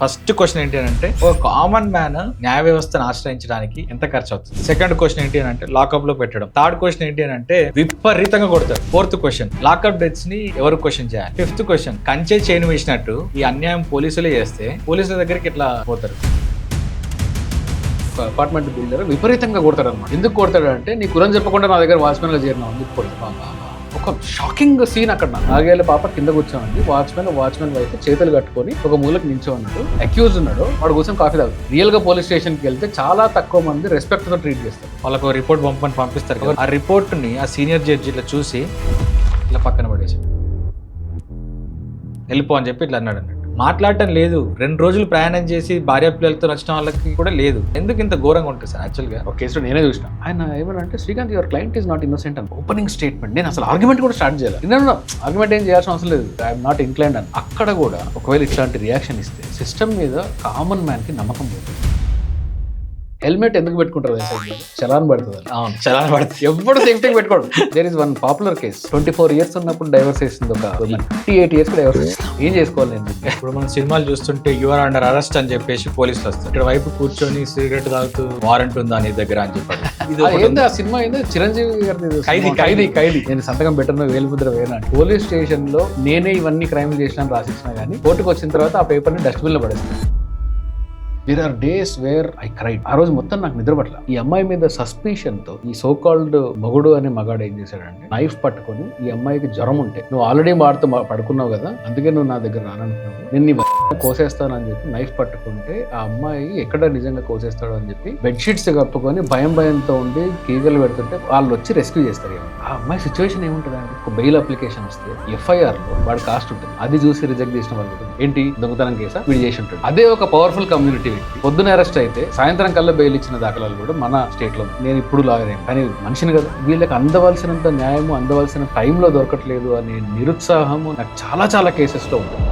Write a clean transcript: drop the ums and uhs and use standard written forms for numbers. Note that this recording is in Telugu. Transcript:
ఫస్ట్ క్వశ్చన్ ఏంటి అంటే ఒక కామన్ మ్యాన్ న్యాయ వ్యవస్థను ఆశ్రయించడానికి ఎంత ఖర్చు అవుతుంది. సెకండ్ క్వశ్చన్ ఏంటి అంటే లాకప్ లో పెట్టడం. థర్డ్ క్వశ్చన్ ఏంటి అంటే విపరీతంగా కొడతారు. ఫోర్త్ క్వశ్చన్ లాకప్ డెత్స్ ని ఎవరు క్వశ్చన్ చేయాలి. ఫిఫ్త్ క్వశ్చన్ కంచె చేయను వేసినట్టు ఈ అన్యాయం పోలీసులే చేస్తే పోలీసుల దగ్గరికి ఎట్లా పోతారు. అపార్ట్మెంట్ బిల్డర్ విపరీతంగా కొడతాడు అనమాట. ఎందుకు కొడతాడు అంటే నీ కులం చెప్పకుండా నా దగ్గర వాచ్మెన్ గా చేరినావు ఎందుకు కొడతాడు. ఒక షాకింగ్ సీన్ అక్కడ. 4 ఏళ్ల పాప కింద కూర్చోండి, వాచ్మెన్ వైపు చేతులు కట్టుకొని ఒక మూలకు నించో ఉన్నాడు. అక్యూజ్ ఉన్నాడు, వాడు కోసం కాఫీ తాగుతాడు. రియల్ గా పోలీస్ స్టేషన్ కి వెళ్తే చాలా తక్కువ మంది రెస్పెక్ట్ తో ట్రీట్ చేస్తారు. వాళ్ళకు రిపోర్ట్ పంపిస్తారు కదా, ఆ రిపోర్ట్ ని ఆ సీనియర్ జడ్జి ఇట్లా చూసి ఇట్లా పక్కన పడేసి వెళ్ళిపో అని చెప్పి ఇట్లా అన్నాడు అన్నట్టు. మాట్లాడటం లేదు. 2 రోజులు ప్రయాణం చేసి భార్య పిల్లలతో వచ్చిన వాళ్ళకి కూడా లేదు. ఎందుకు ఇంత ఘోరంగా ఉంటుంది సార్? యాక్చువల్ గా ఒక కేసులో నేనే చూసిన. ఆయన ఏమనంటే Srikanth your client is not innocent అని ఓపెనింగ్ స్టేట్మెంట్. నేను అసలు ఆర్గ్యుమెంట్ కూడా స్టార్ట్ చేయాలి. నేను ఆర్గ్యుమెంట్ ఏం చేయాల్సిన అవసరం లేదు, ఐఎమ్ నాట్ ఇన్క్లైన్డ్ అని. అక్కడ కూడా ఒకవేళ ఇట్లాంటి రియాక్షన్ ఇస్తే సిస్టమ్ మీద కామన్ మ్యాన్ కి నమ్మకం పోతుంది. హెల్మెట్ ఎందుకు పెట్టుకుంటారు? చలాన్ పడుతుంది. అవును, చలాన్ పడుతుంది. ఎప్పుడు సేఫ్టీ పెట్టుకోడు. There is one popular case. 24 years ఉన్నప్పుడు డైవర్స్ చేసింది ఒక 58 years డైవర్స్. ఏం చేసుకోవాలి నేను? ఇప్పుడు మనం సినిమాలు చూస్తుంటే యువర్ అండర్ అరెస్ట్ అని చెప్పేసి పోలీసులు వస్తారు. ఇక్కడ వైపు కూర్చొని సిగరెట్ తాగుతూ వారెంట్ ఉందా నీ దగ్గర అని చెప్పారు. ఏంది ఆ సినిమా? ఏంది చిరంజీవి గారి ఖైదీ. నేను సంతకం పెట్టను, వేలుముద్ర వేయను. పోలీస్ స్టేషన్ లో నేనే ఇవన్నీ క్రైమ్ చేసినా రాసిచ్చినా గానీ కోర్టుకు వచ్చిన తర్వాత ఆ పేపర్ ని డస్ట్బిన్ లో పడేస్తాను. There are days where I cried. ఆ రోజు మొత్తం నాకు నిద్ర పట్ల. ఈ అమ్మాయి మీద సస్పిషన్ తో ఈ సో కాల్డ్ మగుడు అనే మగాడు ఏం చేశాడంటే నైఫ్ పట్టుకొని ఈ అమ్మాయికి జ్వరం ఉంటే, నువ్వు ఆల్రెడీ వాడితో పడుకున్నావు కదా, అందుకే నువ్వు నా దగ్గర రాననుకున్నావు, నేను నీ కోసేస్తాను అని చెప్పి నైఫ్ పట్టుకుంటే ఆ అమ్మాయి ఎక్కడ నిజంగా కోసేస్తాడు అని చెప్పి బెడ్షీట్స్ కప్పుకొని భయంతో ఉండి కీగలు పెడుతుంటే వాళ్ళు వచ్చి రెస్క్యూ చేస్తారు. ఆ అమ్మాయి సిచ్యువేషన్ ఏముంటుందండి? ఒక బెయిల్ అప్లికేషన్ వస్తే ఎఫ్ఐఆర్ లో వాడి కాస్ట్ ఉంటుంది. అది చూసి రిజెక్ట్ చేసిన వాళ్ళు ఏంటి దొంగతనం కేసా వీడు చేసి ఉంటాడు. అదే ఒక పవర్ఫుల్ కమ్యూనిటీ వ్యక్తి పొద్దున అరెస్ట్ అయితే సాయంత్రం కల్లా బెయిల్ ఇచ్చిన దాఖలాలు కూడా మన స్టేట్ లో. నేను ఇప్పుడు లాయర్ ఏం కానీ మనిషిని కదా, వీళ్ళకి అందవలసినంత న్యాయము అందవలసిన టైంలో దొరకట్లేదు అనే నిరుత్సాహము నాకు చాలా కేసెస్ లో ఉంటుంది.